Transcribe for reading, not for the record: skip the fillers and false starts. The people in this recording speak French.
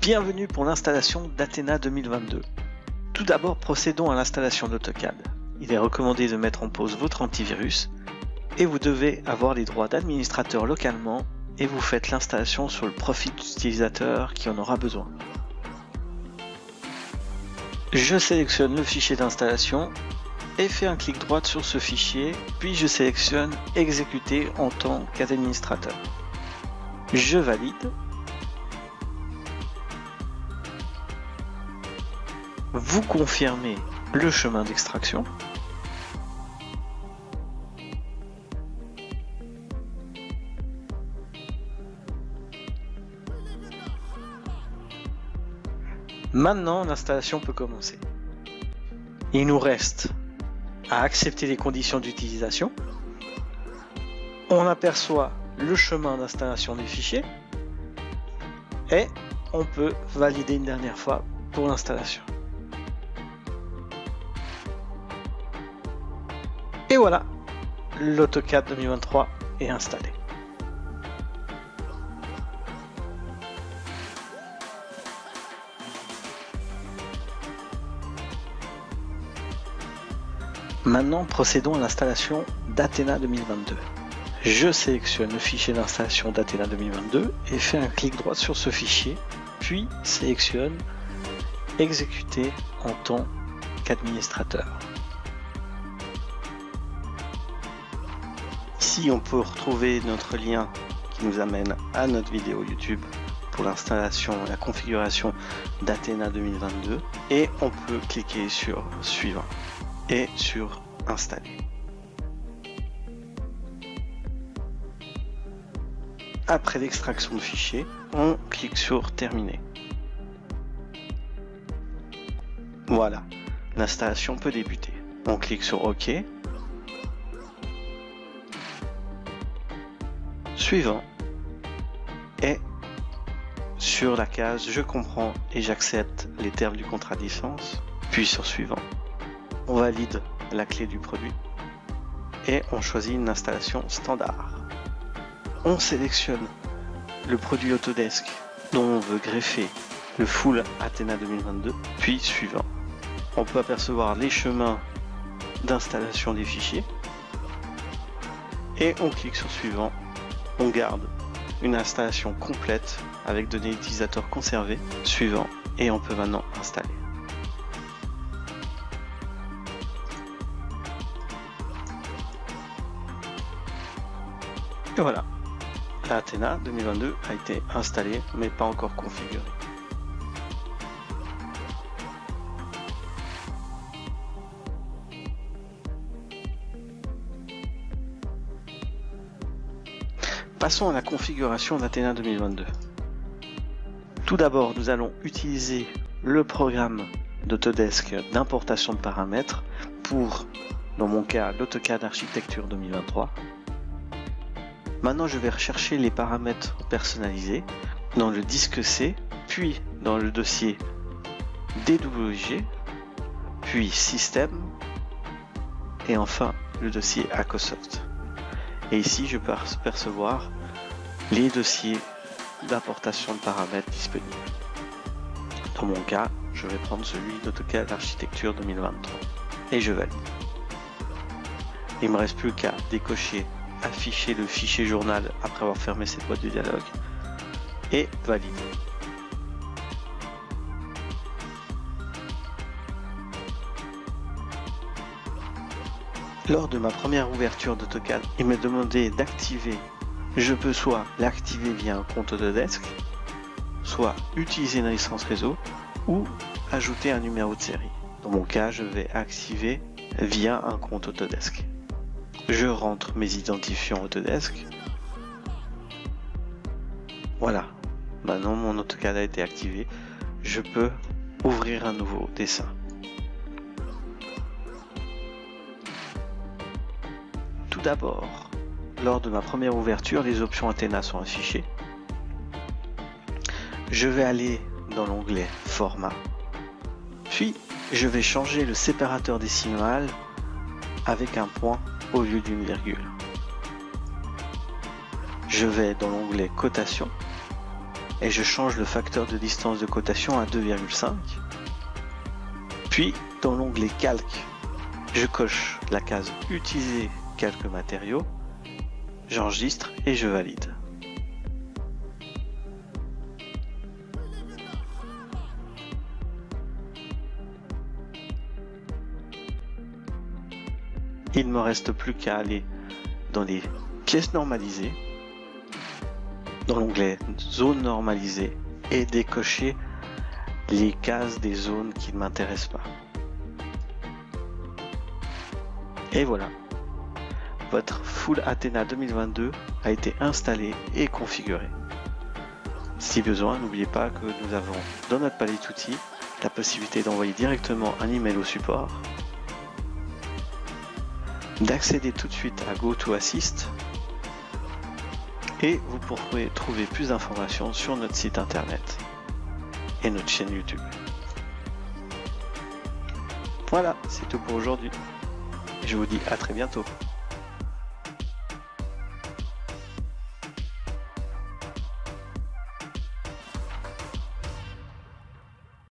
Bienvenue pour l'installation d'Athena 2022. Tout d'abord, procédons à l'installation d'AutoCAD. Il est recommandé de mettre en pause votre antivirus et vous devez avoir les droits d'administrateur localement et vous faites l'installation sur le profil d'utilisateur qui en aura besoin. Je sélectionne le fichier d'installation et fais un clic droit sur ce fichier, puis je sélectionne exécuter en tant qu'administrateur. Je valide. Vous confirmez le chemin d'extraction. Maintenant, l'installation peut commencer. Il nous reste à accepter les conditions d'utilisation. On aperçoit le chemin d'installation des fichiers et on peut valider une dernière fois pour l'installation. Et voilà, l'AutoCAD 2023 est installé. Maintenant, procédons à l'installation d'Athena 2022. Je sélectionne le fichier d'installation d'Athena 2022 et fais un clic droit sur ce fichier, puis sélectionne exécuter en tant qu'administrateur. Ici, on peut retrouver notre lien qui nous amène à notre vidéo YouTube pour l'installation et la configuration d'Athena 2022 et on peut cliquer sur suivant et sur installer. Après l'extraction de fichier, on clique sur terminer. Voilà, l'installation peut débuter. On clique sur OK. Suivant. Et sur la case je comprends et j'accepte les termes du contrat de licence, puis sur suivant. On valide la clé du produit et on choisit une installation standard. On sélectionne le produit Autodesk dont on veut greffer le full Athena 2022, puis suivant. On peut apercevoir les chemins d'installation des fichiers et on clique sur suivant. On garde une installation complète avec données utilisateurs conservées, suivant, et on peut maintenant installer. Et voilà, la Athena 2022 a été installée mais pas encore configurée. Passons à la configuration d'Athena 2022. Tout d'abord, nous allons utiliser le programme d'Autodesk d'importation de paramètres pour, dans mon cas, l'AutoCAD Architecture 2023. Maintenant, je vais rechercher les paramètres personnalisés dans le disque C, puis dans le dossier DWG, puis Système, et enfin le dossier Acosoft. Et ici, je peux apercevoir les dossiers d'importation de paramètres disponibles. Dans mon cas, je vais prendre celui d'AutoCAD Architecture 2023 et je valide. Il ne me reste plus qu'à décocher, afficher le fichier journal après avoir fermé cette boîte de dialogue et valider. Lors de ma première ouverture d'AutoCAD, il me demandait d'activer. Je peux soit l'activer via un compte Autodesk, soit utiliser une licence réseau ou ajouter un numéro de série. Dans mon cas, je vais activer via un compte Autodesk. Je rentre mes identifiants Autodesk. Voilà, maintenant mon AutoCAD a été activé. Je peux ouvrir un nouveau dessin. Tout d'abord, lors de ma première ouverture, les options Athena sont affichées. Je vais aller dans l'onglet Format. Puis, je vais changer le séparateur décimal avec un point au lieu d'une virgule. Je vais dans l'onglet Cotation et je change le facteur de distance de cotation à 2,5. Puis dans l'onglet calque, je coche la case utiliser calque matériaux, j'enregistre et je valide. Il ne me reste plus qu'à aller dans les pièces normalisées, dans l'onglet zone normalisée et décocher les cases des zones qui ne m'intéressent pas. Et voilà, votre Full Athena 2022 a été installé et configuré. Si besoin, n'oubliez pas que nous avons dans notre palette d'outils la possibilité d'envoyer directement un email au support, d'accéder tout de suite à GoToAssist, et vous pourrez trouver plus d'informations sur notre site internet et notre chaîne YouTube. Voilà, c'est tout pour aujourd'hui. Je vous dis à très bientôt.